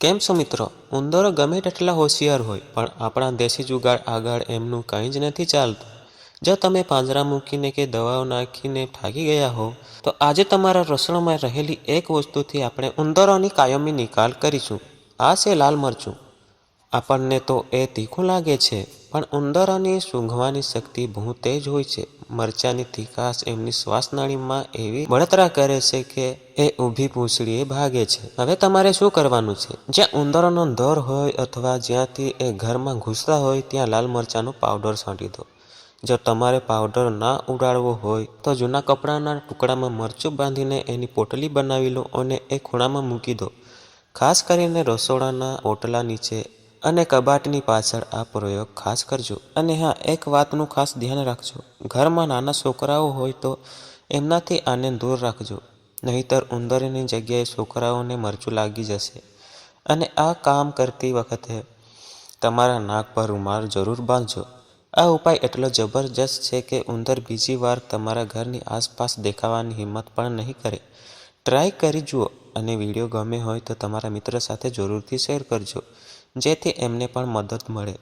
કેમ છો મિત્રો? ઉંદરો ગમે તેટલા હોશિયાર હોય પણ આપણા દેશી જુગાડ આગળ એમનું કંઈ જ નથી ચાલતું. જો તમે પાંજરા મૂકીને કે દવાઓ નાખીને થાકી ગયા હો તો આજે તમારા રસોડામાં રહેલી એક વસ્તુથી આપણે ઉંદરોની કાયમી નિકાલ કરીશું. આ છે લાલ મરચું. આપણને તો એ તીખું લાગે છે પણ ઉંદરોની સૂંઘવાની શક્તિ બહુ તેજ હોય છે. મરચાની તીખાશ એમની શ્વાસનળીમાં એવી બળતરા કરે છે કે એ ઊભી પૂંછડીએ ભાગે છે. હવે તમારે શું કરવાનું છે? જ્યાં ઉંદરોનો દર હોય અથવા જ્યાંથી એ ઘરમાં ઘૂસતા હોય ત્યાં લાલ મરચાંનો પાવડર છાંટી દો. જો તમારે પાવડર ના ઉડાડવો હોય તો જૂના કપડાના ટુકડામાં મરચું બાંધીને એની પોટલી બનાવી લો અને એ ખૂણામાં મૂકી દો. ખાસ કરીને રસોડાના ઓટલા નીચે અને કબાટની પાછળ આ પ્રયોગ ખાસ કરજો. અને હા, એક વાતનું ખાસ ધ્યાન રાખજો. ઘરમાં નાના છોકરાઓ હોય તો એમનાથી આને દૂર રાખજો. નહીંતર ઉંદરની જગ્યાએ છોકરાઓને મરચું લાગી જશે. અને આ કામ કરતી વખતે તમારા નાક પર રૂમાલ જરૂર બાંધજો. આ ઉપાય એટલો જબરજસ્ત છે કે ઉંદર બીજી વાર તમારા ઘરની આસપાસ દેખાવાની હિંમત પણ નહીં કરે. ટ્રાય કરી જુઓ અને વિડીયો ગમે હોય તો તમારા મિત્ર સાથે જરૂરથી શેર કરજો જેથી એમને પણ મદદ મળે.